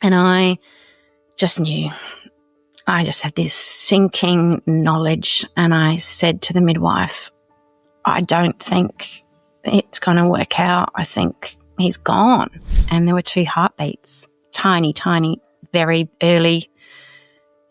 And I just knew. I just had this sinking knowledge, and I said to the midwife, I don't think it's going to work out. I think he's gone. And there were 2 heartbeats, tiny, tiny, very early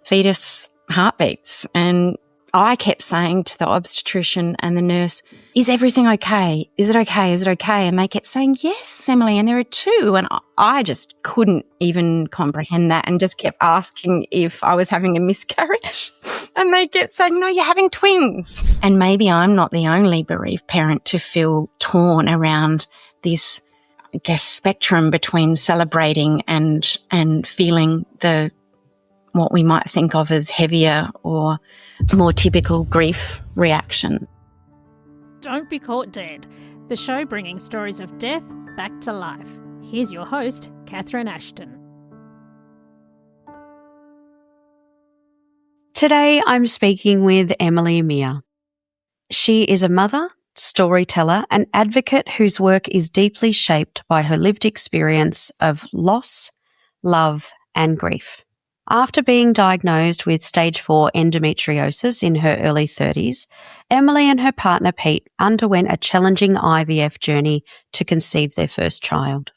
fetus heartbeats. And I kept saying to the obstetrician and the nurse, is everything okay? Is it okay? Is it okay? And they kept saying, yes, Emily, and there are 2. And I just couldn't even comprehend that and just kept asking if I was having a miscarriage. And they kept saying, no, you're having twins. And maybe I'm not the only bereaved parent to feel torn around this, I guess, spectrum between celebrating and feeling what we might think of as heavier or more typical grief reaction. Don't Be Caught Dead, the show bringing stories of death back to life. Here's your host, Catherine Ashton. Today I'm speaking with Emily Mir. She is a mother, storyteller, and advocate whose work is deeply shaped by her lived experience of loss, love, and grief. After being diagnosed with stage 4 endometriosis in her early 30s, Emily and her partner Pete underwent a challenging IVF journey to conceive their first child.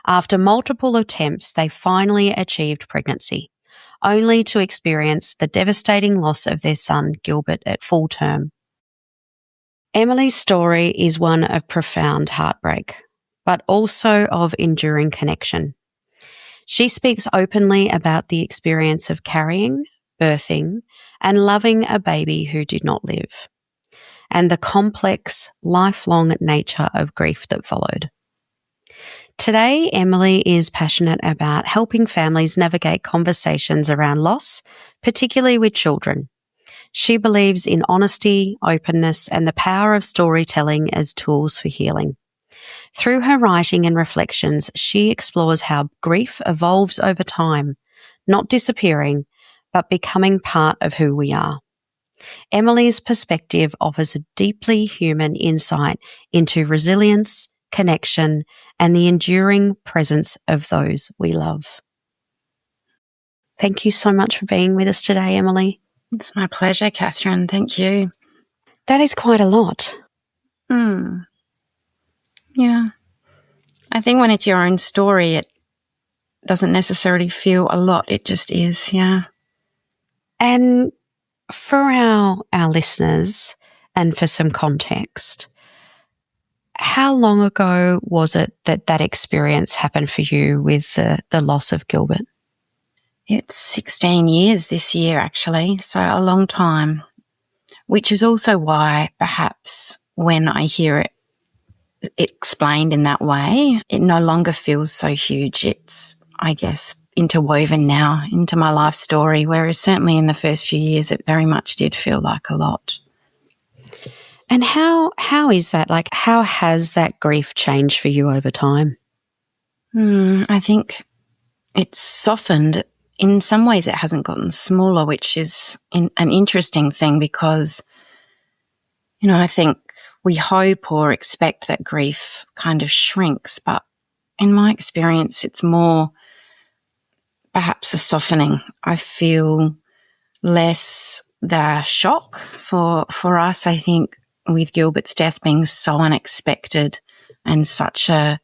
After multiple attempts, they finally achieved pregnancy, only to experience the devastating loss of their son Gilbert at full term. Emily's story is one of profound heartbreak, but also of enduring connection. She speaks openly about the experience of carrying, birthing, and loving a baby who did not live, and the complex, lifelong nature of grief that followed. Today, Emily is passionate about helping families navigate conversations around loss, particularly with children. She believes in honesty, openness, and the power of storytelling as tools for healing. Through her writing and reflections, she explores how grief evolves over time, not disappearing, but becoming part of who we are. Emily's perspective offers a deeply human insight into resilience, connection, and the enduring presence of those we love. Thank you so much for being with us today, Emily. It's my pleasure, Catherine. Thank you. That is quite a lot. Yeah. I think when it's your own story, it doesn't necessarily feel a lot. It just is, yeah. And for our listeners, and for some context, how long ago was it that experience happened for you with the loss of Gilbert? It's 16 years this year, actually, so a long time, which is also why perhaps when I hear it explained in that way, it no longer feels so huge. It's, I guess, interwoven now into my life story, whereas certainly in the first few years it very much did feel like a lot. And how is that? Like, how has that grief changed for you over time? I think it's softened. In some ways it hasn't gotten smaller, which is an interesting thing because, I think we hope or expect that grief kind of shrinks, but in my experience it's more perhaps a softening. I feel less the shock for us, I think, with Gilbert's death being so unexpected and such a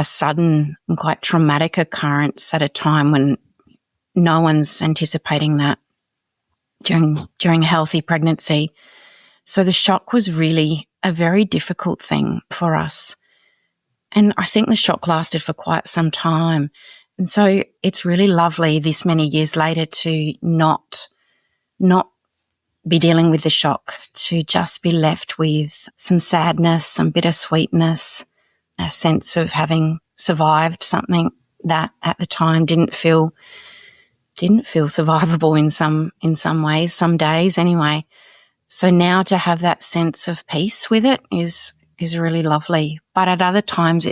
sudden and quite traumatic occurrence at a time when no one's anticipating that during a healthy pregnancy. So the shock was really a very difficult thing for us. And I think the shock lasted for quite some time. And so it's really lovely this many years later to not be dealing with the shock, to just be left with some sadness, some bittersweetness, a sense of having survived something that at the time didn't feel survivable in some ways, some days anyway. So now to have that sense of peace with it is really lovely. But at other times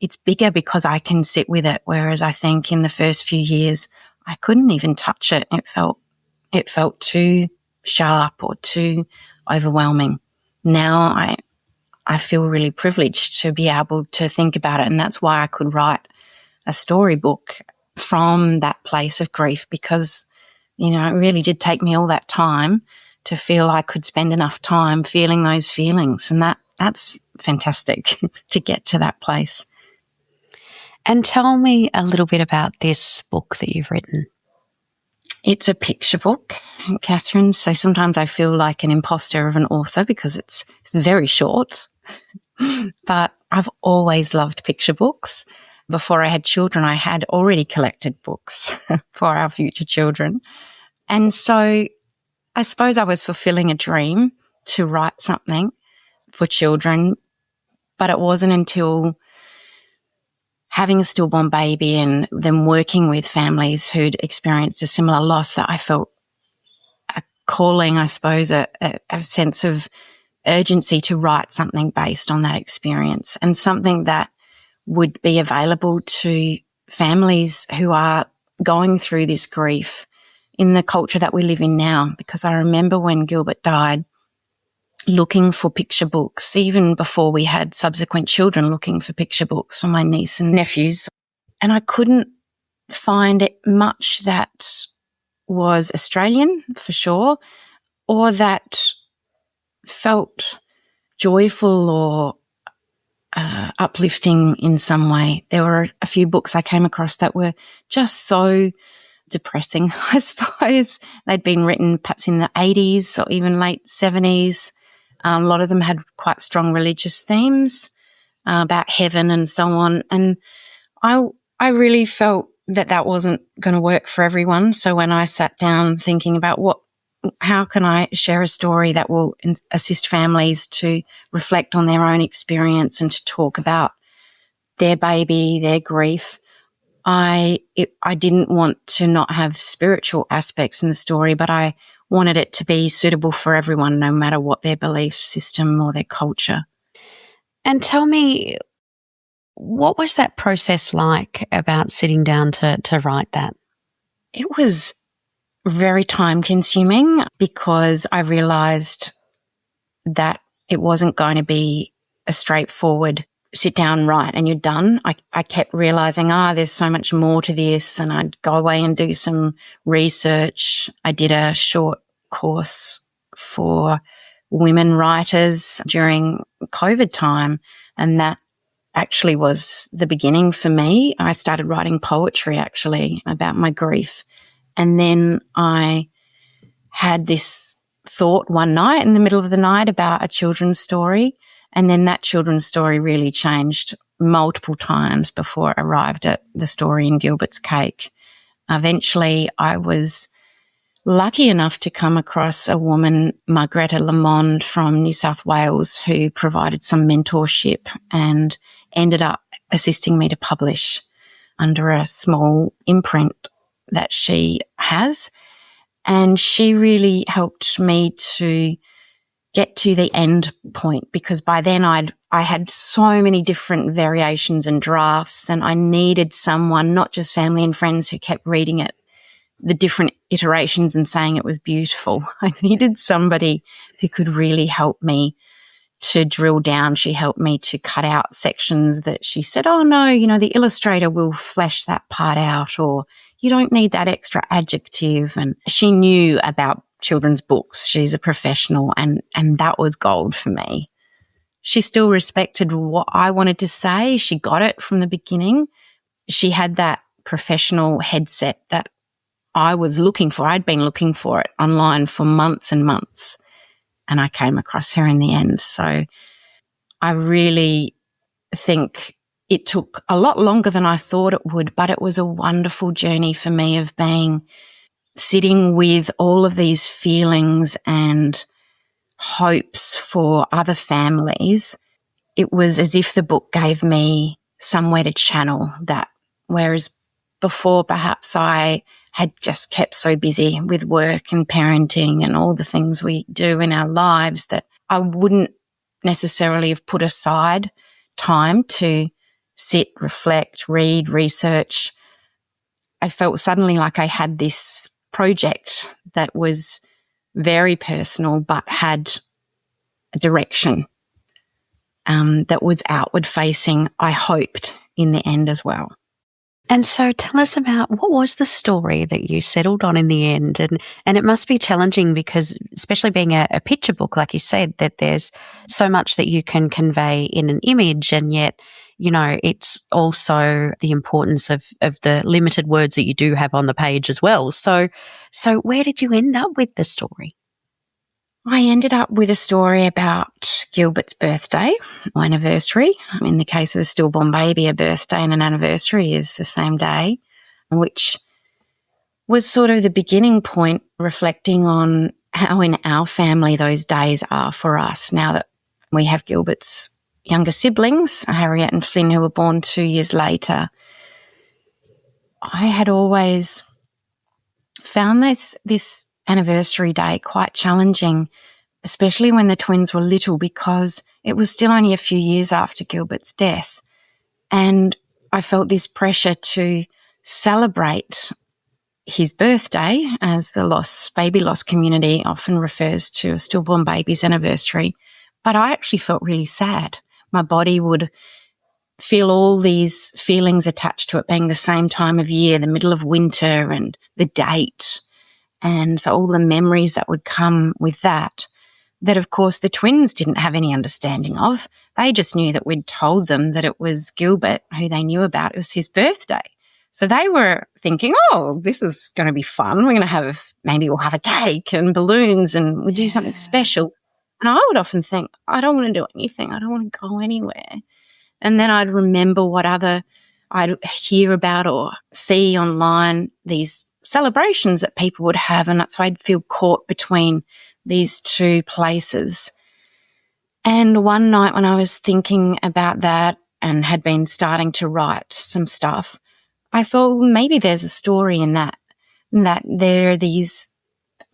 it's bigger because I can sit with it, whereas I think in the first few years I couldn't even touch it. It felt too sharp or too overwhelming. Now I feel really privileged to be able to think about it, and that's why I could write a storybook from that place of grief because, it really did take me all that time to feel I could spend enough time feeling those feelings. And that's fantastic to get to that place. And tell me a little bit about this book that you've written. It's a picture book, Catherine. So sometimes I feel like an imposter of an author because it's very short. But I've always loved picture books. Before I had children, I had already collected books for our future children. And so I suppose I was fulfilling a dream to write something for children, but it wasn't until having a stillborn baby and then working with families who'd experienced a similar loss that I felt a calling, I suppose, a sense of urgency to write something based on that experience and something that would be available to families who are going through this grief in the culture that we live in now. Because I remember when Gilbert died, looking for picture books, even before we had subsequent children, looking for picture books for my niece and nephews. And I couldn't find it much that was Australian, for sure, or that felt joyful or uplifting in some way. There were a few books I came across that were just so depressing, I suppose. They'd been written perhaps in the 80s or even late 70s. A lot of them had quite strong religious themes about heaven and so on. And I really felt that wasn't going to work for everyone. So when I sat down thinking about how can I share a story that will assist families to reflect on their own experience and to talk about their baby, their grief, I didn't want to not have spiritual aspects in the story, but I wanted it to be suitable for everyone, no matter what their belief system or their culture. And tell me, what was that process like about sitting down to write that? It was very time consuming because I realised that it wasn't going to be a straightforward sit down, write, and you're done. I kept realising, there's so much more to this, and I'd go away and do some research. I did a short course for women writers during COVID time, and that actually was the beginning for me. I started writing poetry actually about my grief. And then I had this thought one night in the middle of the night about a children's story. And then that children's story really changed multiple times before it arrived at the story in Gilbert's Cake. Eventually, I was lucky enough to come across a woman, Margreta Lamond from New South Wales, who provided some mentorship and ended up assisting me to publish under a small imprint that she has. And she really helped me to get to the end point because by then I had so many different variations and drafts, and I needed someone, not just family and friends who kept reading it, the different iterations and saying it was beautiful. I needed somebody who could really help me to drill down. She helped me to cut out sections that she said, oh no, the illustrator will flesh that part out, or you don't need that extra adjective. And she knew about children's books. She's a professional, and that was gold for me. She still respected what I wanted to say. She got it from the beginning. She had that professional headset that I was looking for. I'd been looking for it online for months and months, and I came across her in the end. So I really think it took a lot longer than I thought it would, but it was a wonderful journey for me of sitting with all of these feelings and hopes for other families. It was as if the book gave me somewhere to channel that, whereas before perhaps I had just kept so busy with work and parenting and all the things we do in our lives that I wouldn't necessarily have put aside time to sit, reflect, read, research. I felt suddenly like I had this project that was very personal but had a direction that was outward facing, I hoped, in the end as well. And so tell us about what was the story that you settled on in the end? And it must be challenging because, especially being a picture book, like you said, that there's so much that you can convey in an image, and yet, it's also the importance of the limited words that you do have on the page as well. So where did you end up with the story? I ended up with a story about Gilbert's birthday or anniversary. In the case of a stillborn baby, a birthday and an anniversary is the same day, which was sort of the beginning point, reflecting on how in our family those days are for us now that we have Gilbert's younger siblings, Harriet and Flynn, who were born 2 years later. I had always found this anniversary day quite challenging, especially when the twins were little, because it was still only a few years after Gilbert's death. And I felt this pressure to celebrate his birthday, as the baby loss community often refers to a stillborn baby's anniversary. But I actually felt really sad. My body would feel all these feelings attached to it being the same time of year, the middle of winter, and the date. And so all the memories that would come with that of course the twins didn't have any understanding of. They just knew that we'd told them that it was Gilbert, who they knew about. It was his birthday. So they were thinking, oh, this is going to be fun. We're going to maybe we'll have a cake and balloons and we'll do something special. And I would often think, I don't want to do anything. I don't want to go anywhere. And then I'd remember what I'd hear about or see online, these celebrations that people would have. And that's why I'd feel caught between these two places. And one night when I was thinking about that and had been starting to write some stuff, I thought, well, maybe there's a story in that there are these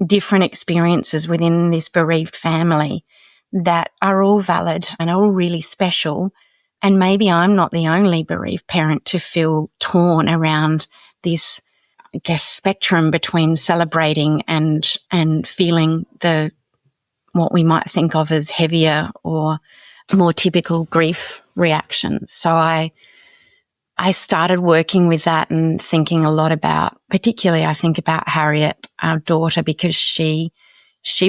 different experiences within this bereaved family that are all valid and are all really special. And maybe I'm not the only bereaved parent to feel torn around this, I guess, spectrum between celebrating and feeling what we might think of as heavier or more typical grief reactions. So I started working with that and thinking a lot about, particularly I think about Harriet, our daughter, because she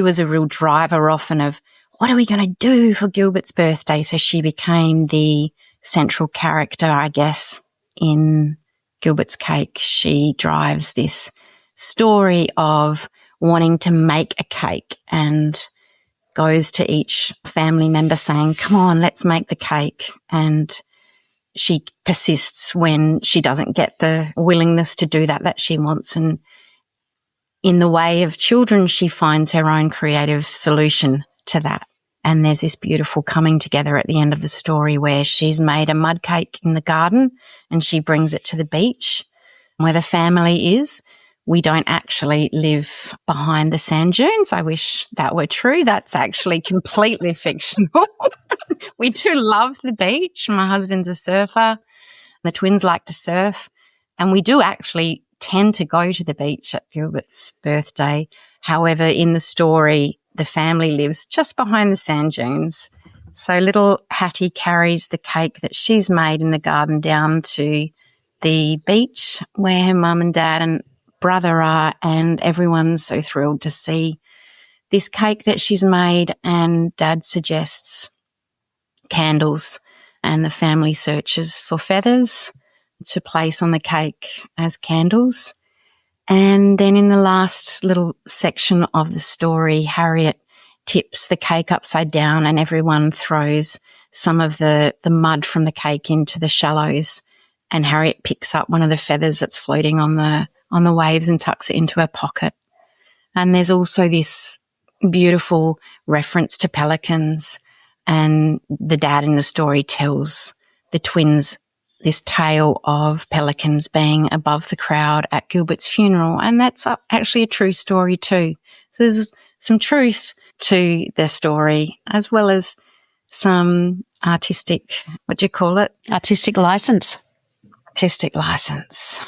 was a real driver often of, what are we going to do for Gilbert's birthday? So she became the central character, I guess, in Gilbert's Cake. She drives this story of wanting to make a cake and goes to each family member saying, come on, let's make the cake. And she persists when she doesn't get the willingness to do that she wants. And in the way of children, she finds her own creative solution to that. And there's this beautiful coming together at the end of the story where she's made a mud cake in the garden and she brings it to the beach where the family is. We don't actually live behind the sand dunes. I wish that were true. That's actually completely fictional. We do love the beach. My husband's a surfer. The twins like to surf. And we do actually tend to go to the beach at Gilbert's birthday. However, in the story, the family lives just behind the sand dunes. So little Hattie carries the cake that she's made in the garden down to the beach where her mum and dad and brother are, and everyone's so thrilled to see this cake that she's made. And Dad suggests candles, and the family searches for feathers to place on the cake as candles. And then in the last little section of the story, Harriet tips the cake upside down and everyone throws some of the mud from the cake into the shallows. And Harriet picks up one of the feathers that's floating on the waves and tucks it into her pocket. And there's also this beautiful reference to pelicans. And the dad in the story tells the twins this tale of pelicans being above the crowd at Gilbert's funeral. And that's actually a true story too. So there's some truth to the story as well as some artistic, what do you call it? Artistic license. Artistic license.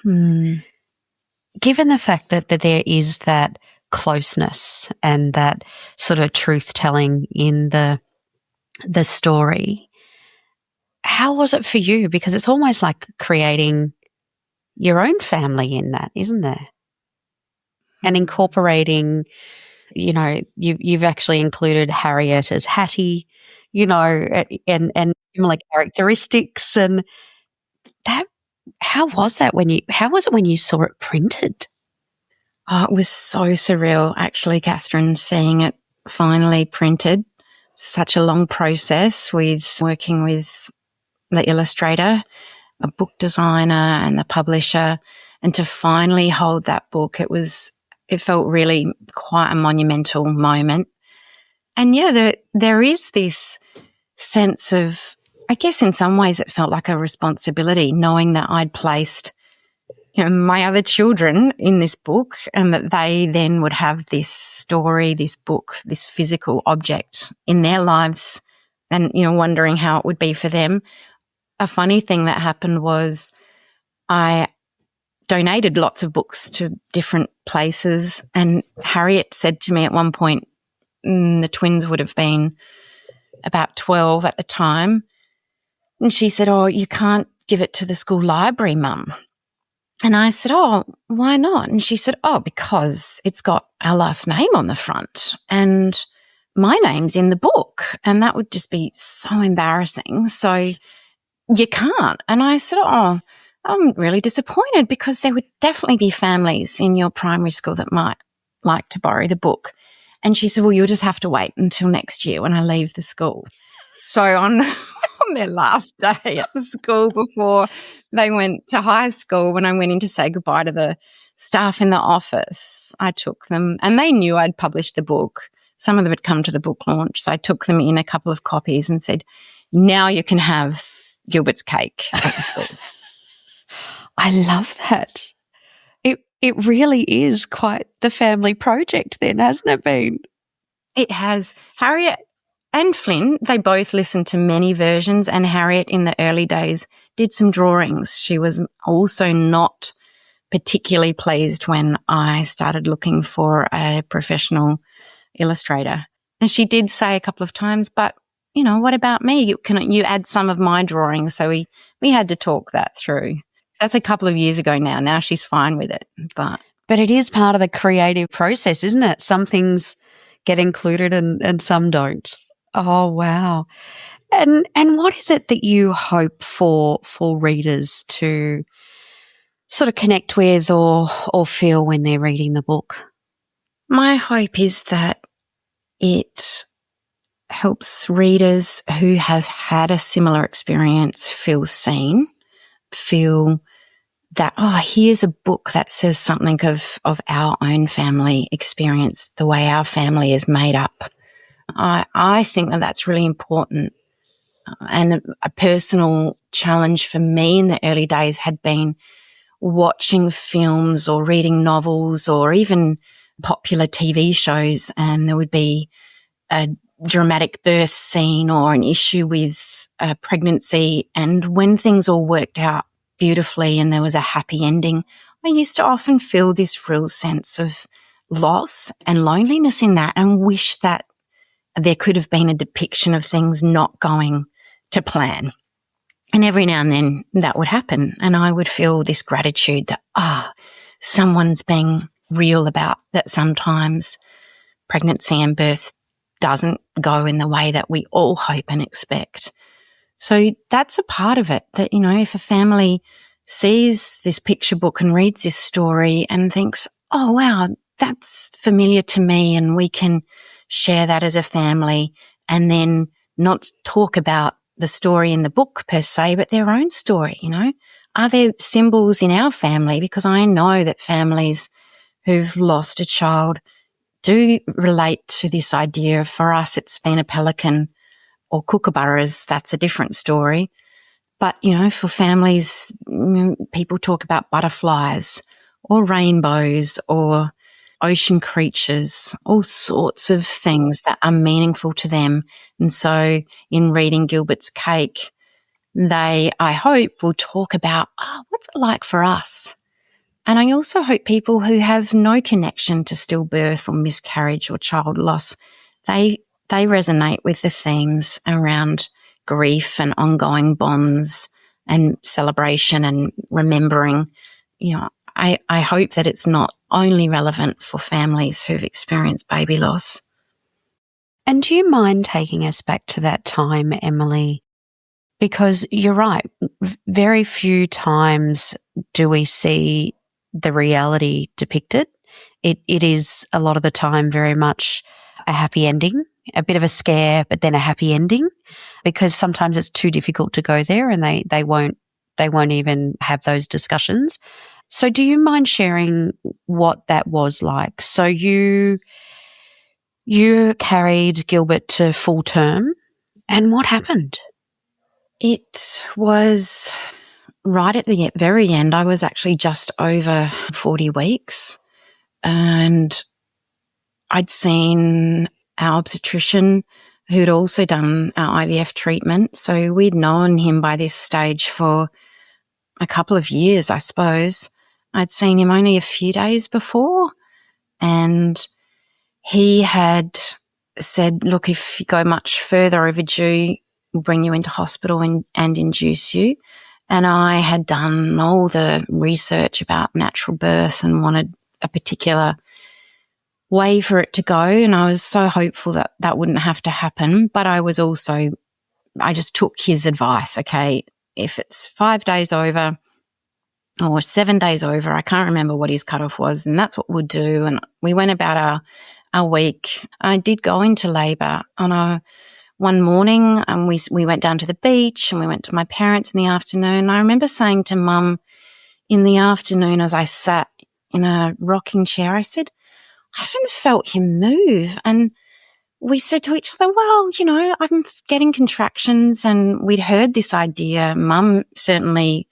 Given the fact that there is that closeness and that sort of truth-telling in the story, how was it for you? Because it's almost like creating your own family in that, isn't there? And incorporating, you've actually included Harriet as Hattie, and similar characteristics, and that. How was it when you saw it printed? Oh, it was so surreal, actually, Catherine, seeing it finally printed. Such a long process with working with the illustrator, a book designer, and the publisher, and to finally hold that book, it felt really quite a monumental moment. And yeah, there is this sense of, I guess in some ways it felt like a responsibility, knowing that I'd placed my other children in this book, and that they then would have this story, this book, this physical object in their lives, and, wondering how it would be for them. A funny thing that happened was I donated lots of books to different places, and Harriet said to me at one point, the twins would have been about 12 at the time, and she said, "Oh, you can't give it to the school library, Mum." And I said, "Oh, why not?" And she said, "Oh, because it's got our last name on the front and my name's in the book, and that would just be so embarrassing. So you can't." And I said, "Oh, I'm really disappointed, because there would definitely be families in your primary school that might like to borrow the book." And she said, "Well, you'll just have to wait until next year when I leave the school." So on their last day at the school before they went to high school, when I went in to say goodbye to the staff in the office, I took them, and they knew I'd published the book. Some of them had come to the book launch, so I took them in a couple of copies and said, "Now you can have Gilbert's cake at the school." I love that. It really is quite the family project then, hasn't it been? It has. Harriet and Flynn, they both listened to many versions, and Harriet in the early days did some drawings. She was also not particularly pleased when I started looking for a professional illustrator. And she did say a couple of times, "But, what about me? Can you add some of my drawings?" So we had to talk that through. That's a couple of years ago now. Now she's fine with it. But it is part of the creative process, isn't it? Some things get included and some don't. Oh, wow. And what is it that you hope for readers to sort of connect with or feel when they're reading the book? My hope is that it helps readers who have had a similar experience feel seen, feel that, here's a book that says something of our own family experience, the way our family is made up. I think that that's really important. And a personal challenge for me in the early days had been watching films or reading novels or even popular TV shows, and there would be a dramatic birth scene or an issue with a pregnancy, and when things all worked out beautifully and there was a happy ending, I used to often feel this real sense of loss and loneliness in that, and wish that there could have been a depiction of things not going to plan. And every now and then that would happen, and I would feel this gratitude that, someone's being real about that sometimes pregnancy and birth doesn't go in the way that we all hope and expect. So that's a part of it, that, if a family sees this picture book and reads this story and thinks, "Oh, wow, that's familiar to me," and we can share that as a family, and then not talk about the story in the book per se, but their own story, Are there symbols in our family? Because I know that families who've lost a child do relate to this idea. For us, it's been a pelican or kookaburras. That's a different story. But, for families, people talk about butterflies or rainbows or ocean creatures, all sorts of things that are meaningful to them. And so in reading Gilbert's Cake, they, I hope, will talk about, what's it like for us? And I also hope people who have no connection to stillbirth or miscarriage or child loss, they resonate with the themes around grief and ongoing bonds and celebration and remembering I hope that it's not only relevant for families who've experienced baby loss. And do you mind taking us back to that time, Emily? Because you're right, very few times do we see the reality depicted. It is a lot of the time very much a happy ending, a bit of a scare, but then a happy ending, because sometimes it's too difficult to go there and they won't even have those discussions. So do you mind sharing what that was like? So you carried Gilbert to full term, and what happened? It was right at the very end. I was actually just over 40 weeks, and I'd seen our obstetrician who'd also done our IVF treatment. So we'd known him by this stage for a couple of years, I suppose. I'd seen him only a few days before, and he had said, look, if you go much further overdue, we'll bring you into hospital and induce you. And I had done all the research about natural birth and wanted a particular way for it to go. And I was so hopeful that that wouldn't have to happen. But I just took his advice. Okay, if it's 5 days over or 7 days over, I can't remember what his cutoff was, and that's what we'll do. And we went about our week. I did go into labour on one morning, and we went down to the beach and we went to my parents in the afternoon. I remember saying to Mum in the afternoon as I sat in a rocking chair, I said, I haven't felt him move. And we said to each other, well, I'm getting contractions, and we'd heard this idea. Mum certainly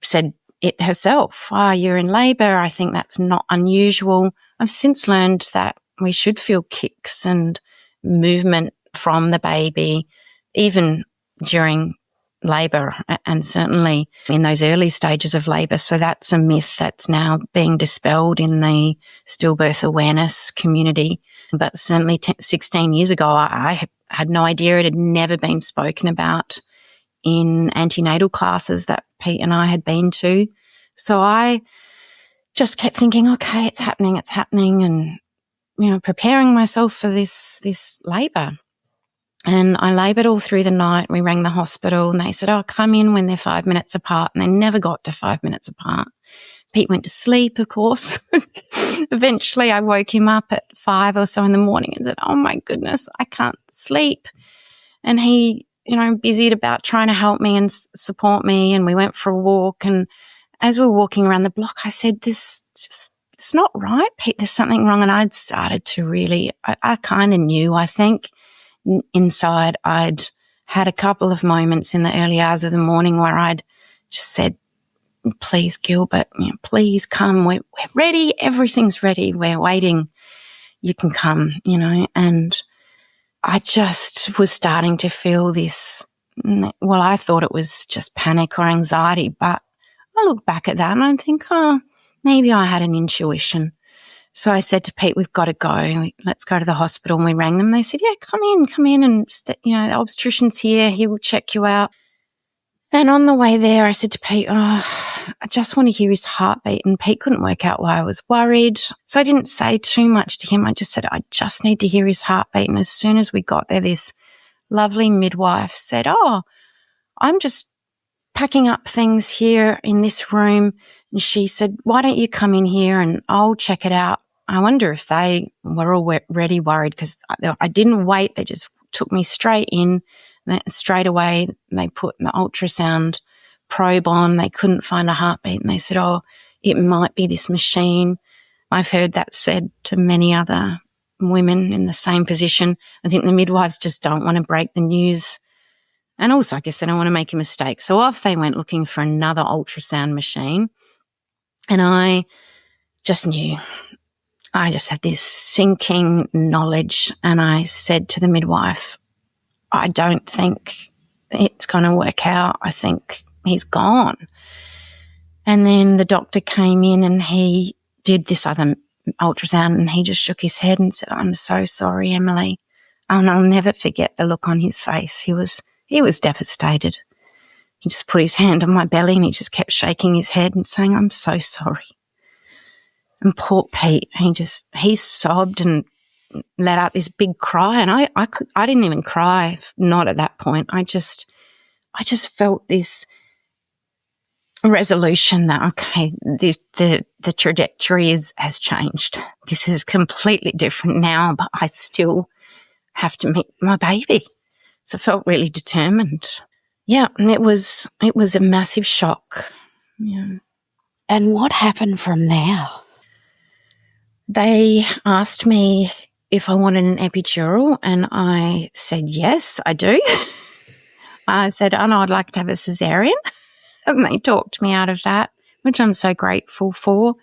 said it herself. You're in labour. I think that's not unusual. I've since learned that we should feel kicks and movement from the baby, even during labour and certainly in those early stages of labour. So that's a myth that's now being dispelled in the stillbirth awareness community. But certainly 16 years ago, I had no idea. It had never been spoken about in antenatal classes that Pete and I had been to. So I just kept thinking, okay, it's happening, and, preparing myself for this labour. And I laboured all through the night. We rang the hospital and they said, come in when they're 5 minutes apart. And they never got to 5 minutes apart. Pete went to sleep, of course. Eventually I woke him up at 5 or so in the morning and said, oh my goodness, I can't sleep. And he, busied about trying to help me and support me. And we went for a walk. And as we were walking around the block, I said, it's not right, Pete. There's something wrong. And I'd started to really, I kind of knew, I think. Inside, I'd had a couple of moments in the early hours of the morning where I'd just said, please, Gilbert, please come. We're ready. Everything's ready. We're waiting. You can come, and I just was starting to feel this. Well, I thought it was just panic or anxiety, but I look back at that and I think, maybe I had an intuition. So I said to Pete, we've got to go. Let's go to the hospital. And we rang them. They said, yeah, come in. And, the obstetrician's here. He will check you out. And on the way there, I said to Pete, I just want to hear his heartbeat. And Pete couldn't work out why I was worried. So I didn't say too much to him. I just said, I just need to hear his heartbeat. And as soon as we got there, this lovely midwife said, I'm just packing up things here in this room. And she said, why don't you come in here and I'll check it out. I wonder if they were already worried because I didn't wait. They just took me straight in. Straight away, they put the ultrasound probe on. They couldn't find a heartbeat. And they said, it might be this machine. I've heard that said to many other women in the same position. I think the midwives just don't want to break the news. And also, I guess they don't want to make a mistake. So off they went looking for another ultrasound machine. And I just knew. I just had this sinking knowledge. And I said to the midwife, I don't think it's going to work out. I think he's gone. And then the doctor came in and he did this other ultrasound and he just shook his head and said, I'm so sorry, Emily. And I'll never forget the look on his face. He was devastated. he just put his hand on my belly and he just kept shaking his head and saying, "I'm so sorry." And poor Pete, he sobbed and let out this big cry, and I didn't even cry, not at that point. I just felt this resolution that, okay, the trajectory has changed. This is completely different now, but I still have to meet my baby. So I felt really determined. Yeah, and it was a massive shock. Yeah. And what happened from there? They asked me if I wanted an epidural, and I said, yes, I do. I said, oh, no, I'd like to have a cesarean. And they talked me out of that, which I'm so grateful for.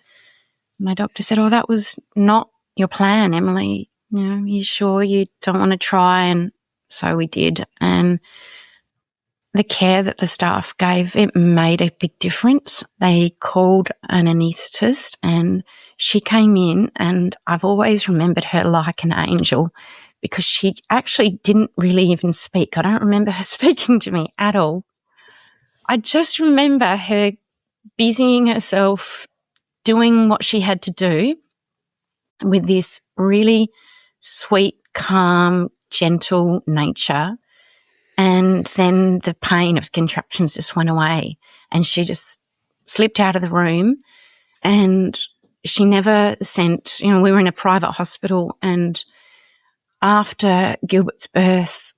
My doctor said, oh, that was not your plan, Emily. You know, you sure you don't want to try? And so we did. And the care that the staff gave, it made a big difference. They called an anaesthetist and she came in, and I've always remembered her like an angel because she actually didn't really even speak. I don't remember her speaking to me at all. I just remember her busying herself doing what she had to do with this really sweet, calm, gentle nature. And then the pain of contractions just went away, and she just slipped out of the room, and she never sent, we were in a private hospital, and after Gilbert's birth,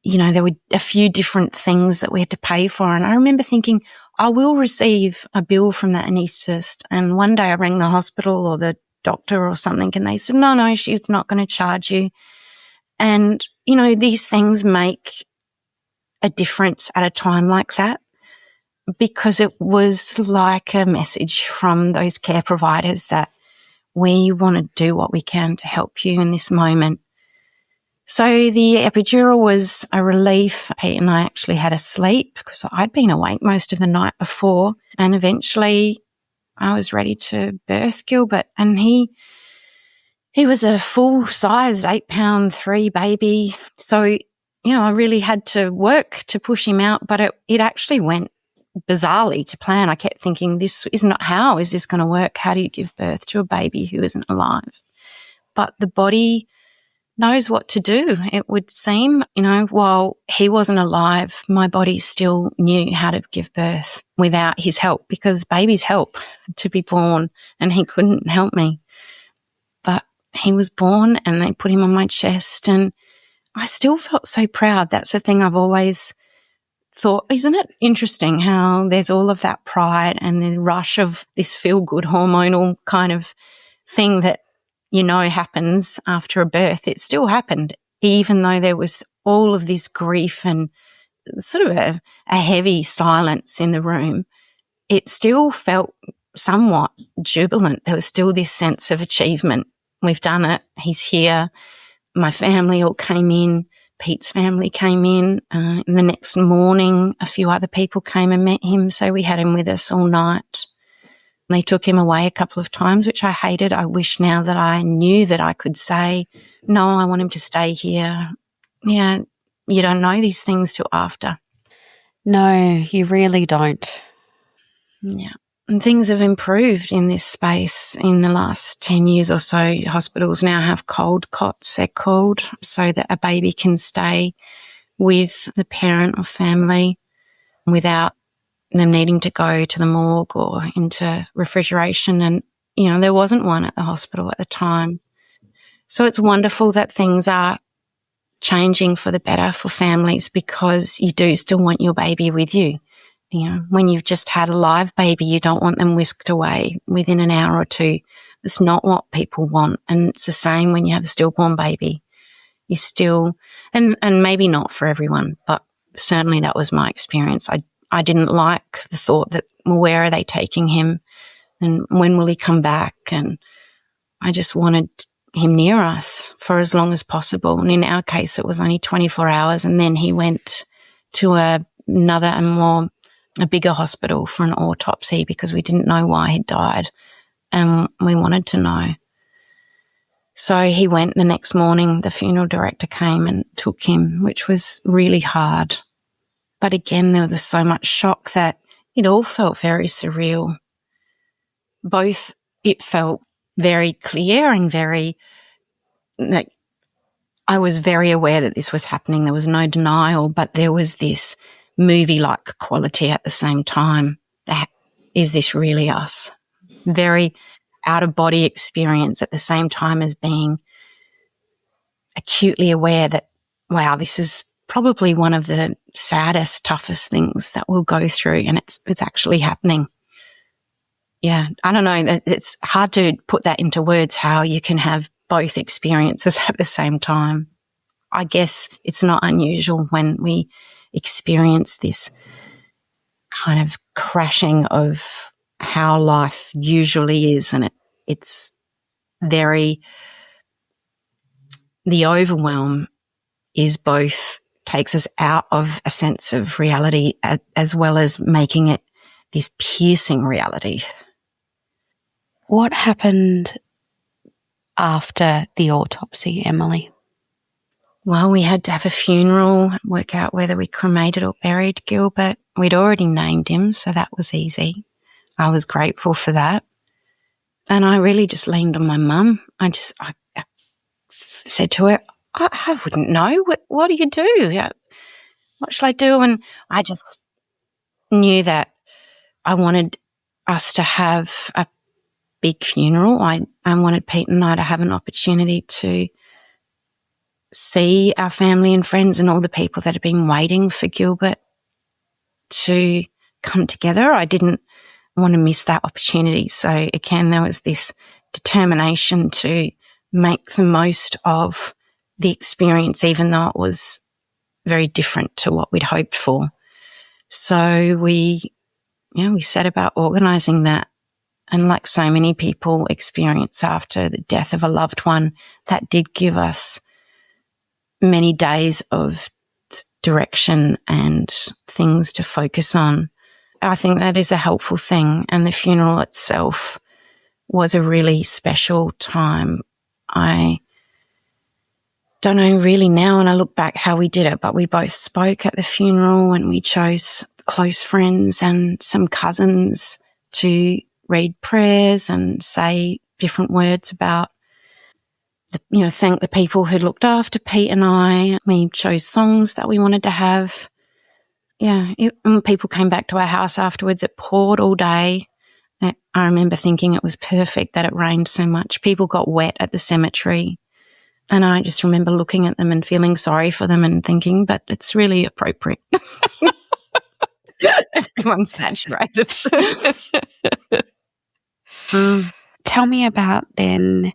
there were a few different things that we had to pay for. And I remember thinking, I will receive a bill from that anaesthetist. And one day I rang the hospital or the doctor or something, and they said, no, she's not going to charge you. And, these things make a difference at a time like that, because it was like a message from those care providers that we want to do what we can to help you in this moment. So the epidural was a relief. Pete and I actually had a sleep because I'd been awake most of the night before, and eventually I was ready to birth Gilbert, and he was a full-sized 8-pound 3 baby. So I really had to work to push him out, but it actually went bizarrely to plan. I kept thinking, how is this going to work? How do you give birth to a baby who isn't alive? But the body knows what to do, it would seem. While he wasn't alive, my body still knew how to give birth without his help, because babies help to be born, and he couldn't help me. But he was born, and they put him on my chest, and I still felt so proud. That's the thing I've always thought. Isn't it interesting how there's all of that pride and the rush of this feel-good hormonal kind of thing that happens after a birth? It still happened, even though there was all of this grief and sort of a heavy silence in the room. It still felt somewhat jubilant. There was still this sense of achievement. We've done it. He's here. My family all came in. Pete's family came in. And the next morning, a few other people came and met him, so we had him with us all night. They took him away a couple of times, which I hated. I wish now that I knew that I could say, no, I want him to stay here. Yeah, you don't know these things till after. No, you really don't. Yeah. And things have improved in this space in the last 10 years or so. Hospitals now have cold cots, they're called, so that a baby can stay with the parent or family without them needing to go to the morgue or into refrigeration. And, there wasn't one at the hospital at the time. So it's wonderful that things are changing for the better for families, because you do still want your baby with you. When you've just had a live baby, you don't want them whisked away within an hour or two. It's not what people want. And it's the same when you have a stillborn baby. You still, and maybe not for everyone, but certainly that was my experience. I didn't like the thought that, well, where are they taking him and when will he come back? And I just wanted him near us for as long as possible. And in our case, it was only 24 hours. And then he went to another and a bigger hospital for an autopsy, because we didn't know why he'd died and we wanted to know. So he went the next morning. The funeral director came and took him, which was really hard. But again, there was so much shock that it all felt very surreal. Both it felt very clear and very, like, I was very aware that this was happening. There was no denial, but there was this movie-like quality at the same time. Is this really us? Very out-of-body experience at the same time as being acutely aware that, wow, this is probably one of the saddest, toughest things that we'll go through, and it's actually happening. Yeah, I don't know. It's hard to put that into words, how you can have both experiences at the same time. I guess it's not unusual when we experience this kind of crashing of how life usually is, and it's very, the overwhelm is both takes us out of a sense of reality as well as making it this piercing reality. What happened after the autopsy, Emily? Well, we had to have a funeral, work out whether we cremated or buried Gilbert. We'd already named him, so that was easy. I was grateful for that. And I really just leaned on my mum. I said to her, I wouldn't know. What do you do? What shall I do? And I just knew that I wanted us to have a big funeral. I wanted Pete and I to have an opportunity to see our family and friends and all the people that had been waiting for Gilbert to come together. I didn't want to miss that opportunity. So again, there was this determination to make the most of the experience, even though it was very different to what we'd hoped for. So we set about organising that. And like so many people experience after the death of a loved one, that did give us many days of direction and things to focus on. I think that is a helpful thing. And the funeral itself was a really special time. I don't know really now when I look back how we did it, but we both spoke at the funeral and we chose close friends and some cousins to read prayers and say different words about, thank the people who looked after Pete and I. We chose songs that we wanted to have. Yeah, when people came back to our house afterwards, it poured all day. I remember thinking it was perfect that it rained so much. People got wet at the cemetery. And I just remember looking at them and feeling sorry for them and thinking, but it's really appropriate. Everyone's saturated. Tell me about then,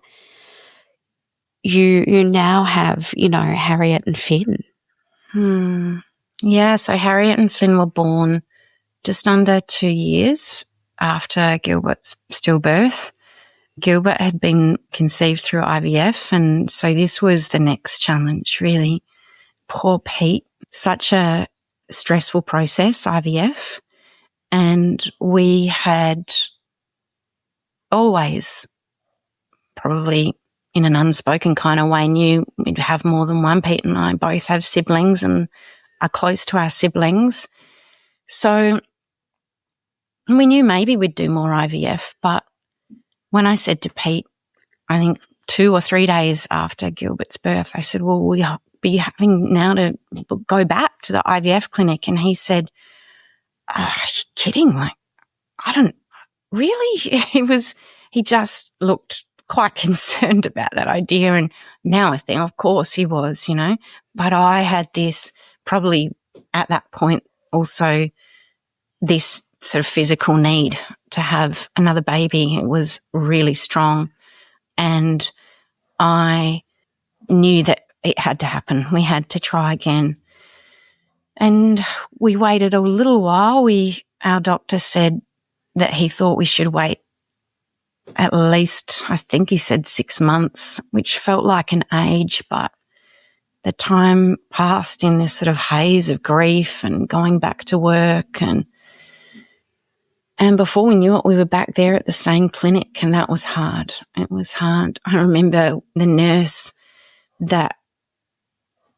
you now have, Harriet and Finn. Yeah, so Harriet and Flynn were born just under 2 years after Gilbert's stillbirth. Gilbert had been conceived through IVF, and so this was the next challenge, really. Poor Pete, such a stressful process, IVF, and we had always, probably in an unspoken kind of way, knew we'd have more than one. Pete and I both have siblings and are close to our siblings. So we knew maybe we'd do more IVF, but when I said to Pete, I think 2 or 3 days after Gilbert's birth, I said, well, we'll be having now to go back to the IVF clinic. And he said, are you kidding? Like, I don't really. He just looked quite concerned about that idea. And now I think, of course he was, but I had this probably at that point also this sort of physical need to have another baby. It was really strong. And I knew that it had to happen. We had to try again. And we waited a little while. Our doctor said that he thought we should wait at least, I think he said 6 months, which felt like an age, but the time passed in this sort of haze of grief and going back to work. And before we knew it, we were back there at the same clinic, and that was hard. It was hard. I remember the nurse that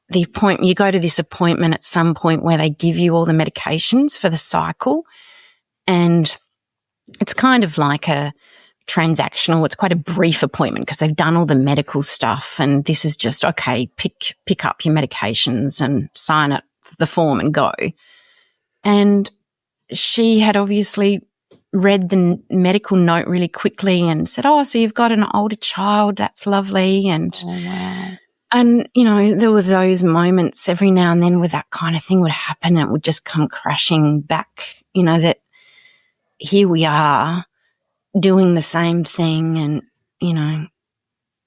the appointment, you go to this appointment at some point where they give you all the medications for the cycle, and it's kind of like a transactional. It's quite a brief appointment because they've done all the medical stuff, and this is just, okay, pick up your medications and sign it, the form, and go. And she had obviously read the medical note really quickly and said, oh, so you've got an older child, that's lovely. And, Oh, wow. and you know, there were those moments every now and then where that kind of thing would happen. It would just come crashing back, you know, that here we are doing the same thing and, you know,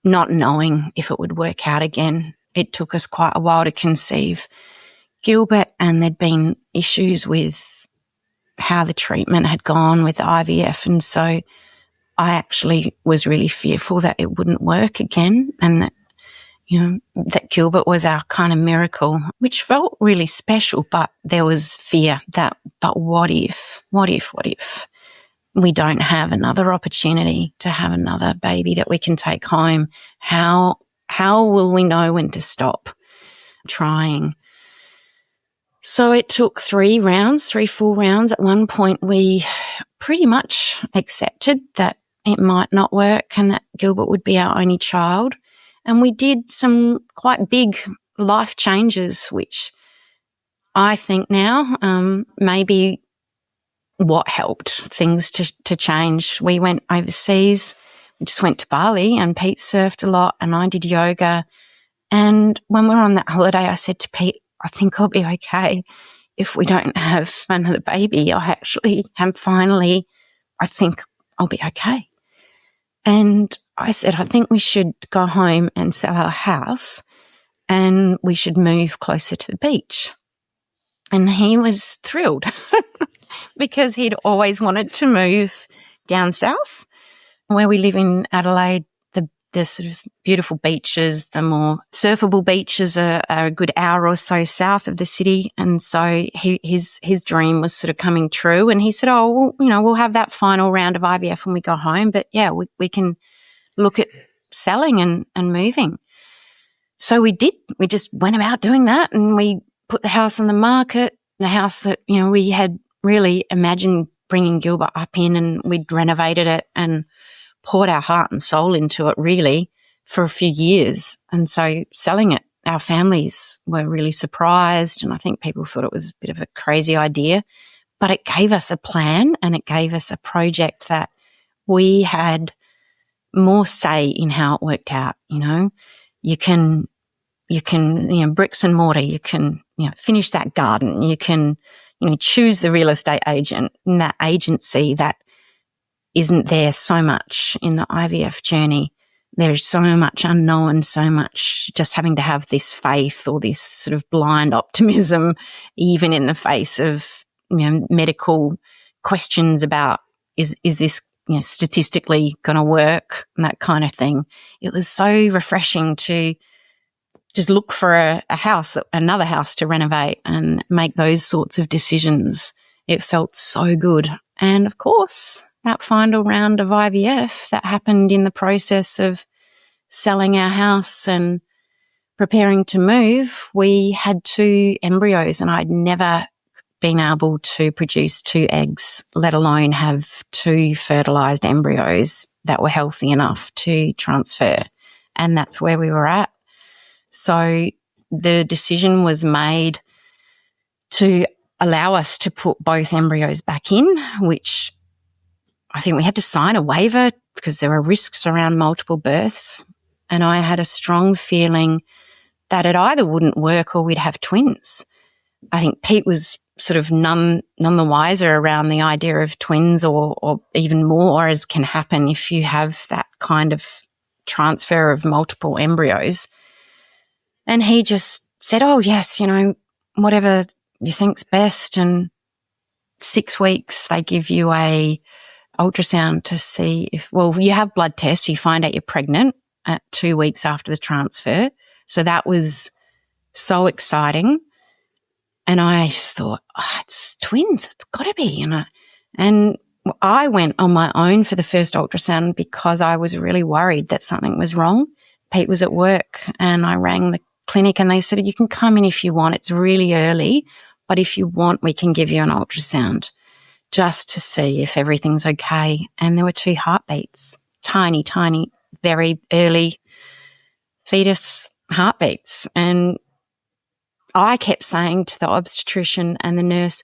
not knowing if it would work out again. It took us quite a while to conceive Gilbert, and there'd been issues with how the treatment had gone with the IVF, and so I actually was really fearful that it wouldn't work again, and that, you know, that Gilbert was our kind of miracle, which felt really special, but there was fear that, but what if we don't have another opportunity to have another baby that we can take home? How will we know when to stop trying? So it took 3 full rounds. At one point, we pretty much accepted that it might not work and that Gilbert would be our only child. And we did some quite big life changes, which I think now maybe what helped things to change. We went overseas. We just went to Bali, and Pete surfed a lot and I did yoga. And when we were on that holiday, I said to Pete, I think I'll be okay if we don't have another baby. I think I'll be okay. And I said, I think we should go home and sell our house and we should move closer to the beach. And he was thrilled because he'd always wanted to move down south where we live in Adelaide. The sort of beautiful beaches, the more surfable beaches are a good hour or so south of the city. And so his dream was sort of coming true. And he said, oh, well, you know, we'll have that final round of IVF when we go home. But yeah, we can look at selling and moving. So we did. We just went about doing that, and we put the house on the market, the house that, you know, we had really imagined bringing Gilbert up in, and we'd renovated it and poured our heart and soul into it really for a few years. And so selling it, our families were really surprised, and I think people thought it was a bit of a crazy idea, but it gave us a plan and it gave us a project that we had more say in how it worked out. You know, you can, you know, bricks and mortar, you can, you know, finish that garden, you can, you know, choose the real estate agent, and that agency that isn't there so much in the IVF journey. There's so much unknown, so much just having to have this faith or this sort of blind optimism, even in the face of, you know, medical questions about is this, you know, statistically going to work and that kind of thing. It was so refreshing to just look for another house to renovate and make those sorts of decisions. It felt so good. And of course, that final round of IVF that happened in the process of selling our house and preparing to move, we had 2 embryos, and I'd never been able to produce 2 eggs, let alone have 2 fertilized embryos that were healthy enough to transfer. And that's where we were at. So the decision was made to allow us to put both embryos back in, which I think we had to sign a waiver because there were risks around multiple births. And I had a strong feeling that it either wouldn't work or we'd have twins. I think Pete was sort of none the wiser around the idea of twins or even more, as can happen if you have that kind of transfer of multiple embryos. And he just said, oh, yes, you know, whatever you think's best. And 6 weeks they give you a ultrasound to see if, well, you have blood tests, you find out you're pregnant at 2 weeks after the transfer. So that was so exciting. And I just thought, oh, it's twins, it's got to be, and I went on my own for the first ultrasound because I was really worried that something was wrong. Pete was at work and I rang the clinic and they said, you can come in if you want. It's really early, but if you want, we can give you an ultrasound just to see if everything's okay. And there were 2 heartbeats, tiny, very early fetus heartbeats. And I kept saying to the obstetrician and the nurse,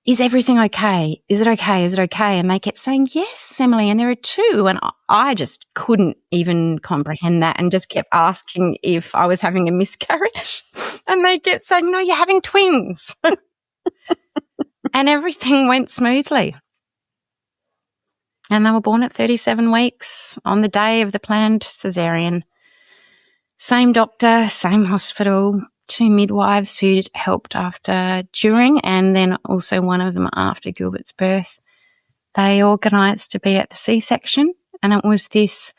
is everything okay? Is it okay? Is it okay? And they kept saying, yes, Emily, and there are 2. And I just couldn't even comprehend that and just kept asking if I was having a miscarriage. And they kept saying, no, you're having twins. And everything went smoothly. And they were born at 37 weeks on the day of the planned caesarean. Same doctor, same hospital, 2 midwives who helped during, and then also one of them after Gilbert's birth. They organised to be at the C-section, and it was this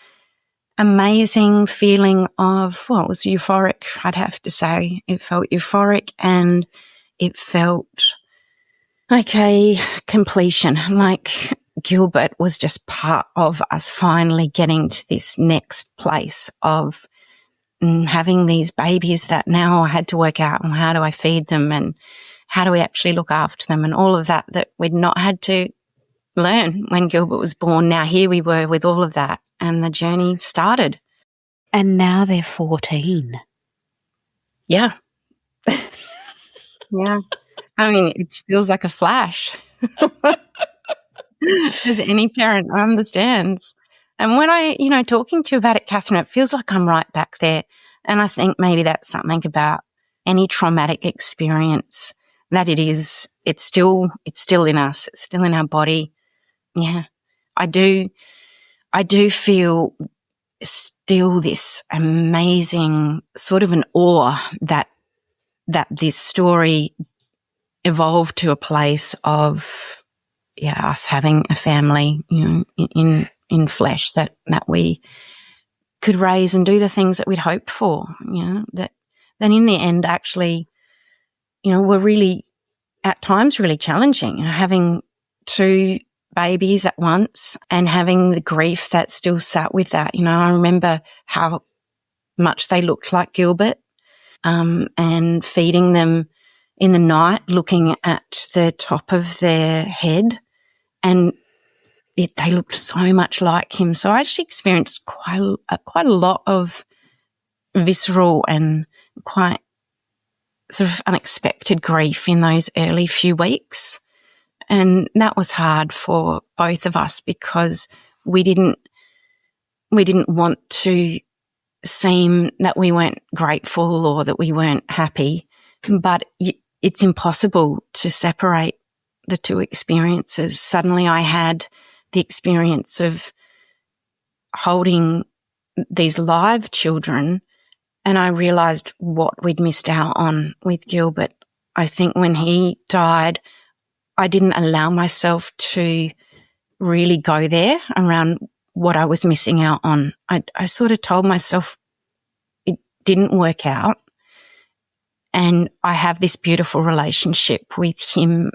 amazing feeling of, well, it was euphoric, I'd have to say. It felt euphoric and it felt like a completion, like Gilbert was just part of us finally getting to this next place of having these babies that now I had to work out, well, how do I feed them and how do we actually look after them, and all of that we'd not had to learn when Gilbert was born. Now here we were with all of that, and the journey started. And now they're 14. Yeah. Yeah. I mean, it feels like a flash, as any parent understands. And when talking to you about it, Catherine, it feels like I'm right back there. And I think maybe that's something about any traumatic experience that it's still in us. It's still in our body. Yeah. I do feel still this amazing sort of an awe that this story evolved to a place of, us having a family, in flesh that we could raise and do the things that we'd hoped for, that then in the end actually, were really at times really challenging, having 2 babies at once and having the grief that still sat with that. I remember how much they looked like Gilbert, and feeding them in the night, looking at the top of their head, and they looked so much like him. So I actually experienced quite a lot of visceral and quite sort of unexpected grief in those early few weeks. And that was hard for both of us because we didn't want to seem that we weren't grateful or that we weren't happy. But it's impossible to separate the 2 experiences. Suddenly I had the experience of holding these live children, and I realised what we'd missed out on with Gilbert. I think when he died, I didn't allow myself to really go there around what I was missing out on. I sort of told myself it didn't work out, and I have this beautiful relationship with him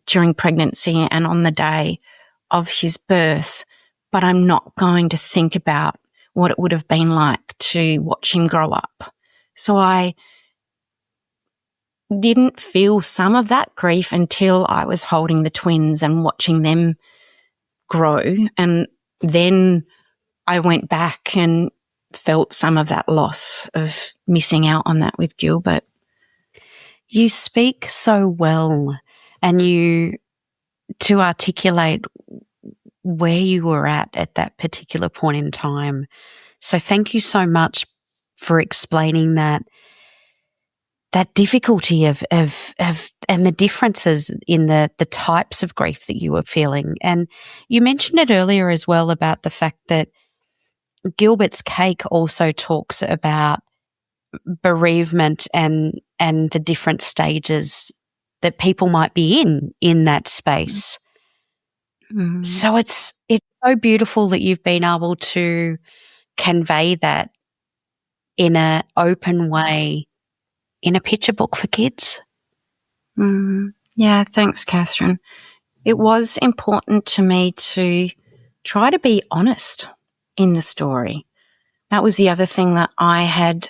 during pregnancy and on the day of his birth, but I'm not going to think about what it would have been like to watch him grow up. So I didn't feel some of that grief until I was holding the twins and watching them grow. And then I went back and felt some of that loss of missing out on that with Gilbert. You speak so well, and to articulate where you were at that particular point in time. So thank you so much for explaining that difficulty of and the differences in the types of grief that you were feeling. And you mentioned it earlier as well about the fact that Gilbert's cake also talks about bereavement and the different stages that people might be in that space. Mm. So it's so beautiful that you've been able to convey that in an open way in a picture book for kids. Yeah, thanks, Catherine. It was important to me to try to be honest in the story. That was the other thing that I had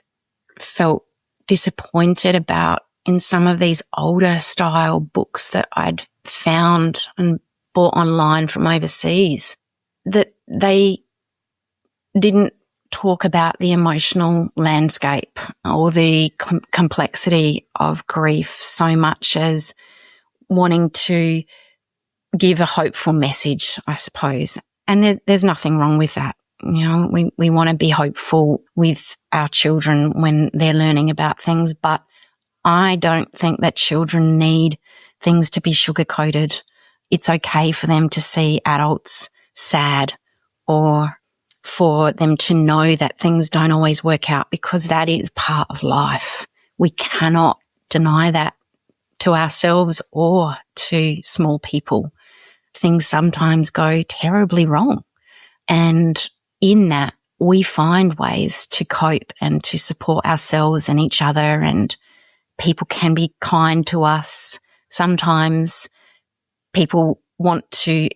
felt disappointed about in some of these older style books that I'd found and bought online from overseas, that they didn't talk about the emotional landscape or the complexity of grief so much as wanting to give a hopeful message, I suppose. And there's nothing wrong with that. You know, we want to be hopeful with our children when they're learning about things, but I don't think that children need things to be sugar-coated. It's okay for them to see adults sad or for them to know that things don't always work out, because that is part of life. We cannot deny that to ourselves or to small people. Things sometimes go terribly wrong. And in that, we find ways to cope and to support ourselves and each other, and people can be kind to us. Sometimes people want to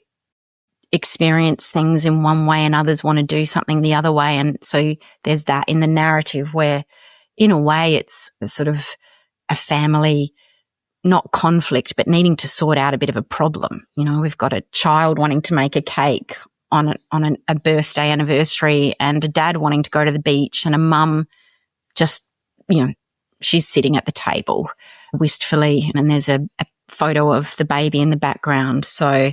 experience things in one way and others want to do something the other way. And so there's that in the narrative where, in a way, it's sort of a family, not conflict, but needing to sort out a bit of a problem. You know, we've got a child wanting to make a cake on a birthday anniversary, and a dad wanting to go to the beach, and a mum just, you know, she's sitting at the table wistfully, and there's a photo of the baby in the background. So,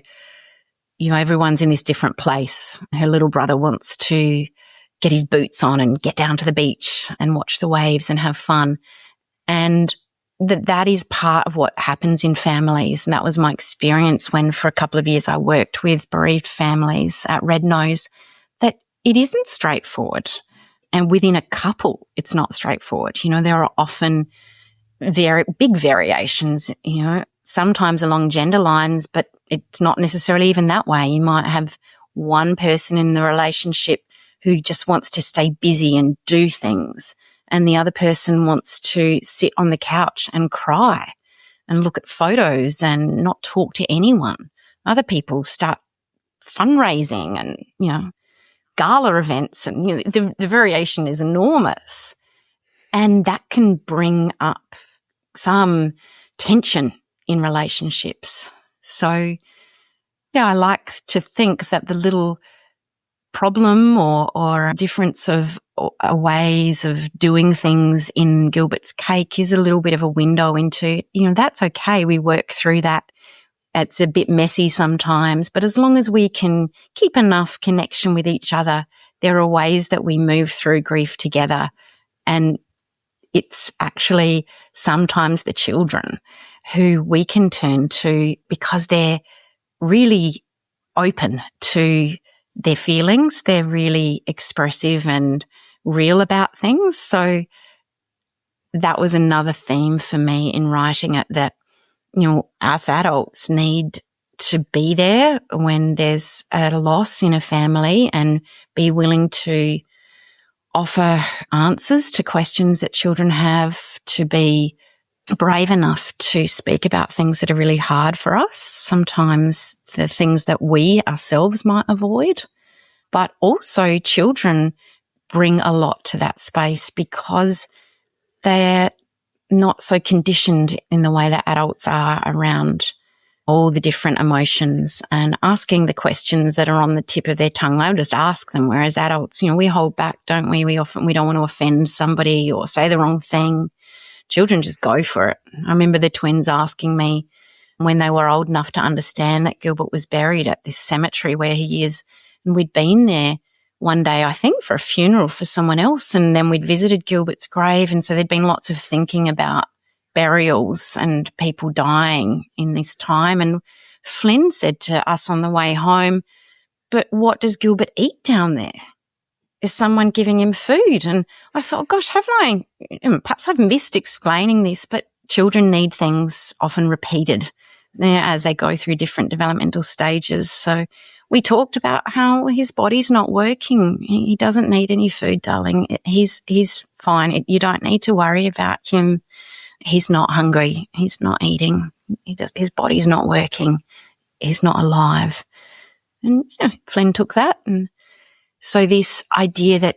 you know, everyone's in this different place. Her little brother wants to get his boots on and get down to the beach and watch the waves and have fun. And that is part of what happens in families. And that was my experience when, for a couple of years, I worked with bereaved families at Red Nose, that it isn't straightforward. And within a couple, it's not straightforward. You know, there are often very big variations, you know, sometimes along gender lines, but it's not necessarily even that way. You might have one person in the relationship who just wants to stay busy and do things, and the other person wants to sit on the couch and cry and look at photos and not talk to anyone. Other people start fundraising and, you know, gala events, and, you know, the variation is enormous. And that can bring up some tension in relationships. So, yeah, I like to think that the little problem or difference of ways of doing things in Gilbert's cake is a little bit of a window into, you know, that's okay. We work through that. It's a bit messy sometimes, but as long as we can keep enough connection with each other, there are ways that we move through grief together. And it's actually sometimes the children who we can turn to, because they're really open to their feelings. They're really expressive and real about things. So that was another theme for me in writing it, that, you know, us adults need to be there when there's a loss in a family and be willing to offer answers to questions that children have, to be brave enough to speak about things that are really hard for us, sometimes the things that we ourselves might avoid. But also children bring a lot to that space because they're not so conditioned in the way that adults are around all the different emotions and asking the questions that are on the tip of their tongue. They'll just ask them, whereas adults, you know, we hold back, don't we? We don't want to offend somebody or say the wrong thing. Children just go for it. I remember the twins asking me when they were old enough to understand that Gilbert was buried at this cemetery where he is, and we'd been there one day, I think, for a funeral for someone else, and then we'd visited Gilbert's grave, and so there'd been lots of thinking about burials and people dying in this time. And Flynn said to us on the way home, "But what does Gilbert eat down there? Is someone giving him food?" And I thought, gosh, perhaps I've missed explaining this, but children need things often repeated as they go through different developmental stages. So we talked about how his body's not working. He doesn't need any food, darling. He's fine. You don't need to worry about him. He's not hungry. He's not eating. His body's not working. He's not alive. And Flynn took that. And so this idea that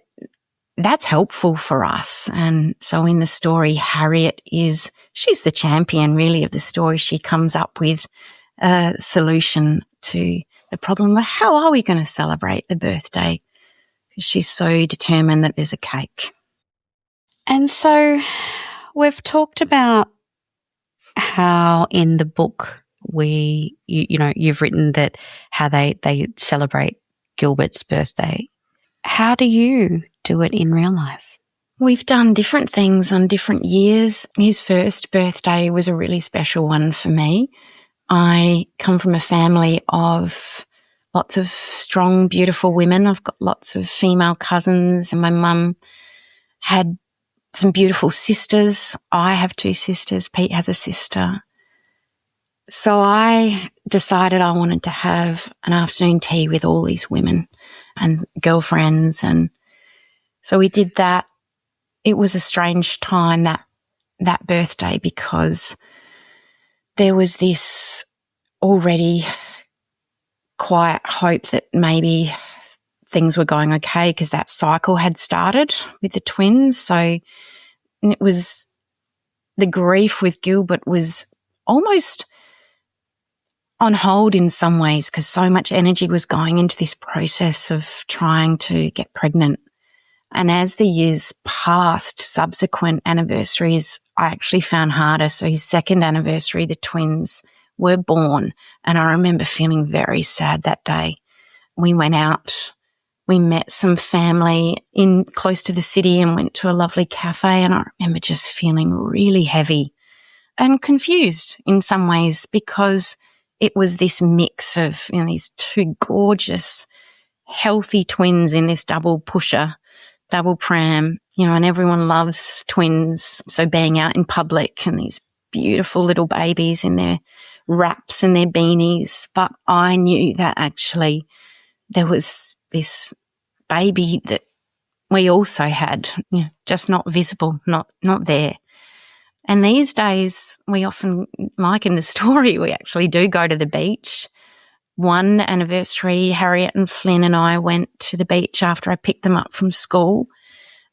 that's helpful for us. And so in the story, Harriet she's the champion really of the story. She comes up with a solution to the problem of how are we going to celebrate the birthday? Because she's so determined that there's a cake. And so we've talked about how in the book you've written that how they celebrate Gilbert's birthday. How do you do it in real life? We've done different things on different years. His first birthday was a really special one for me. I come from a family of lots of strong, beautiful women. I've got lots of female cousins, and my mum had some beautiful sisters. I have 2 sisters. Pete has a sister. So I decided I wanted to have an afternoon tea with all these women and girlfriends. And so we did that. It was a strange time, that birthday, because there was this already quiet hope that maybe things were going okay because that cycle had started with the twins. So it was, the grief with Gilbert was almost on hold in some ways because so much energy was going into this process of trying to get pregnant. And as the years passed, subsequent anniversaries, I actually found harder. So his second anniversary, the twins were born, and I remember feeling very sad that day. We went out, we met some family in close to the city and went to a lovely cafe, and I remember just feeling really heavy and confused in some ways because it was this mix of, these 2 gorgeous, healthy twins in this double pusher, double pram, and everyone loves twins. So being out in public and these beautiful little babies in their wraps and their beanies. But I knew that actually there was this baby that we also had, just not visible, not there. And these days we often, like in the story, we actually do go to the beach. One anniversary, Harriet and Flynn and I went to the beach after I picked them up from school.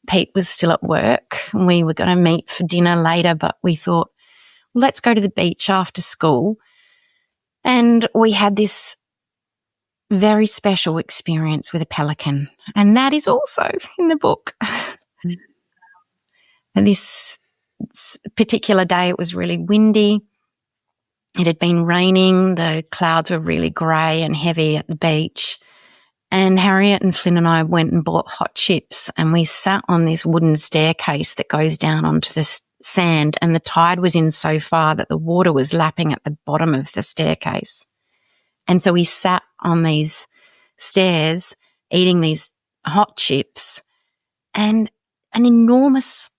Pete was still at work. We were going to meet for dinner later, but we thought, let's go to the beach after school. And we had this very special experience with a pelican, and that is also in the book. And this particular day, it was really windy. It had been raining. The clouds were really grey and heavy at the beach. And Harriet and Flynn and I went and bought hot chips, and we sat on this wooden staircase that goes down onto the sand, and the tide was in so far that the water was lapping at the bottom of the staircase. And so we sat on these stairs eating these hot chips, and an enormous,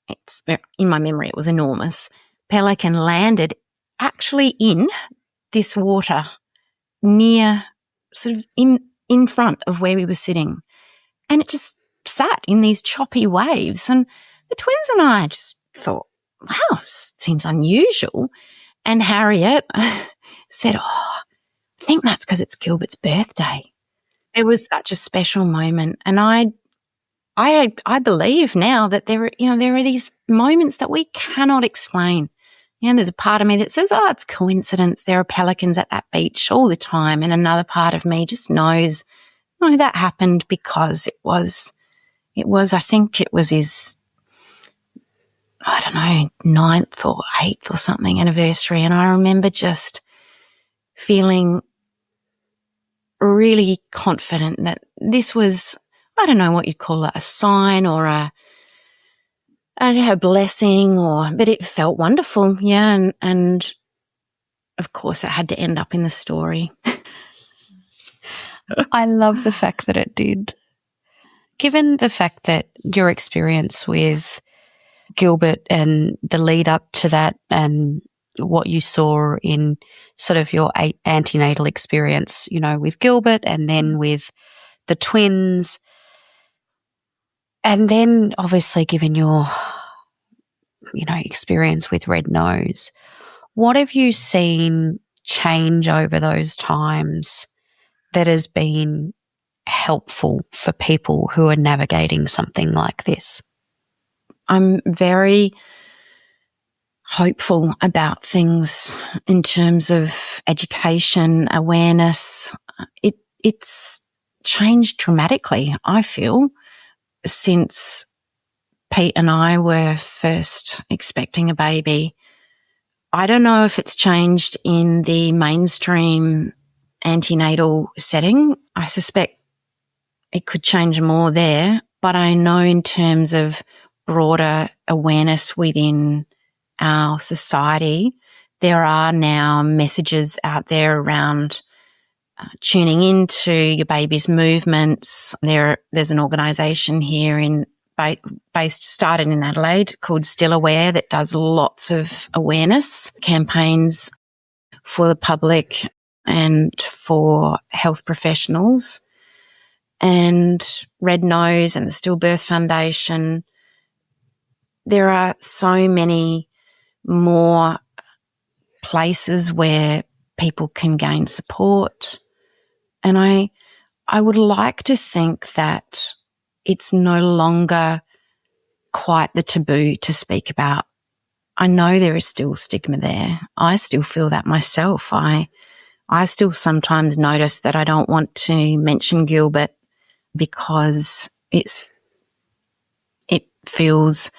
in my memory it was enormous, pelican landed actually in this water near, sort of in front of where we were sitting. And it just sat in these choppy waves. And the twins and I just thought, wow, seems unusual. And Harriet said, I think that's because it's Gilbert's birthday. It was such a special moment. And I believe now that there are these moments that we cannot explain. There's a part of me that says, it's coincidence. There are pelicans at that beach all the time. And another part of me just knows, no, that happened because it was, I think it was his, 9th or 8th or something anniversary. And I remember just feeling really confident that this was, I don't know what you'd call it, a sign or a blessing, but it felt wonderful. Yeah. And of course it had to end up in the story. I love the fact that it did. Given the fact that your experience with Gilbert and the lead up to that and what you saw in sort of your antenatal experience, with Gilbert and then with the twins, and then obviously given your, experience with Red Nose, what have you seen change over those times that has been helpful for people who are navigating something like this? I'm very hopeful about things in terms of education, awareness. It's changed dramatically, I feel, since Pete and I were first expecting a baby. I don't know if it's changed in the mainstream antenatal setting. I suspect it could change more there, but I know in terms of broader awareness within our society, there are now messages out there around tuning into your baby's movements. There's an organisation here started in Adelaide called Still Aware that does lots of awareness campaigns for the public and for health professionals. And Red Nose and the Stillbirth Foundation. There are so many more places where people can gain support. And I would like to think that it's no longer quite the taboo to speak about. I know there is still stigma there. I still feel that myself. I still sometimes notice that I don't want to mention Gilbert because it feels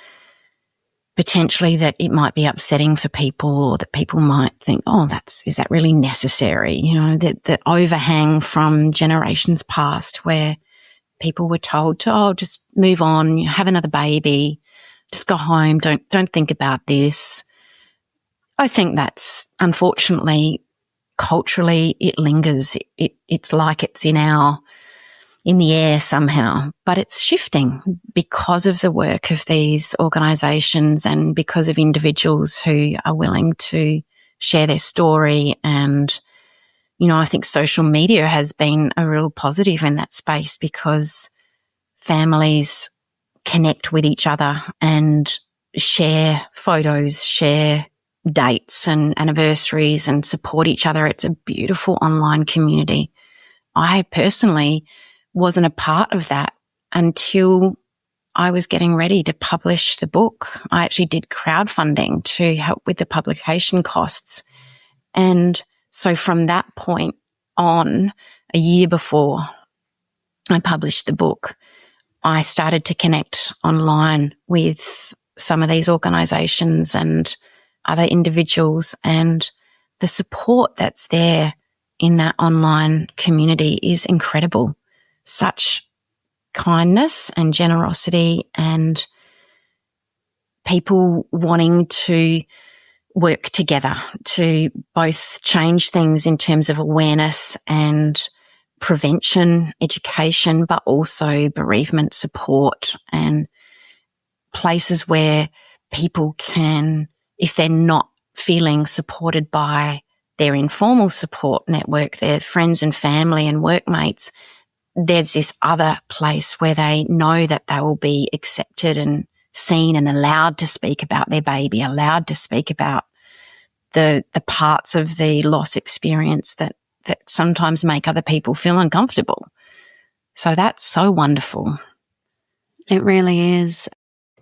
potentially that it might be upsetting for people, or that people might think, oh, is that really necessary? You know, the overhang from generations past where people were told to, oh, just move on, have another baby, just go home, don't think about this. I think that's, unfortunately, culturally, it lingers. It's like it's in the air somehow, but it's shifting because of the work of these organisations and because of individuals who are willing to share their story. And, you know, I think social media has been a real positive in that space because families connect with each other and share photos, share dates and anniversaries and support each other. It's a beautiful online community. I personally wasn't a part of that until I was getting ready to publish the book. I actually did crowdfunding to help with the publication costs. And so from that point on, a year before I published the book, I started to connect online with some of these organisations and other individuals, and the support that's there in that online community is incredible. Such kindness and generosity and people wanting to work together to both change things in terms of awareness and prevention, education, but also bereavement support and places where people can, if they're not feeling supported by their informal support network, their friends and family and workmates, there's this other place where they know that they will be accepted and seen and allowed to speak about their baby, allowed to speak about the parts of the loss experience that sometimes make other people feel uncomfortable. So that's so wonderful. It really is.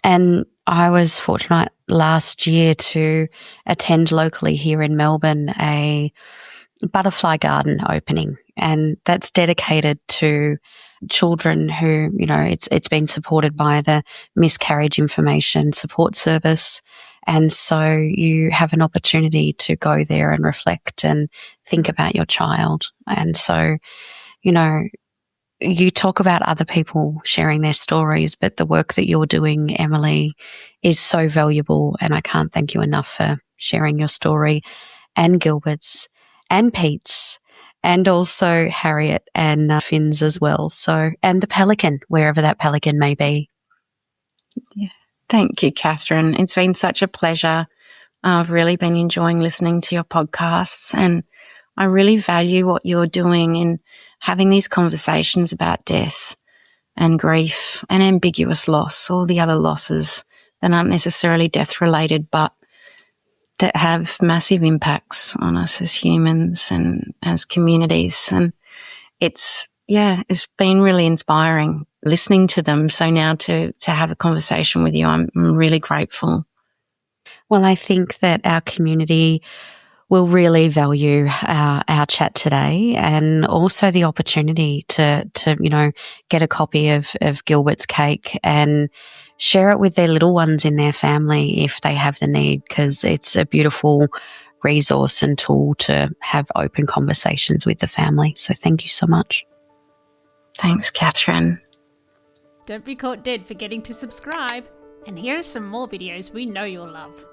And I was fortunate last year to attend locally here in Melbourne a butterfly garden opening, and that's dedicated to children who, you know, it's been supported by the Miscarriage Information Support Service. And so you have an opportunity to go there and reflect and think about your child. And so, you know, you talk about other people sharing their stories, but the work that you're doing, Emily, is so valuable. And I can't thank you enough for sharing your story, and Gilbert's and Pete's, and also Harriet and Finn's as well. So, and the pelican, wherever that pelican may be. Yeah. Thank you, Catherine. It's been such a pleasure. I've really been enjoying listening to your podcasts, and I really value what you're doing in having these conversations about death and grief and ambiguous loss, all the other losses that aren't necessarily death-related but that have massive impacts on us as humans and as communities. And it's it's been really inspiring listening to them. So now to have a conversation with you, I'm really grateful. Well, I think that our community will really value our chat today, and also the opportunity to get a copy of Gilbert's cake and share it with their little ones in their family if they have the need, because it's a beautiful resource and tool to have open conversations with the family. So thank you so much. Thanks, Catherine. Don't be caught dead forgetting to subscribe. And here are some more videos we know you'll love.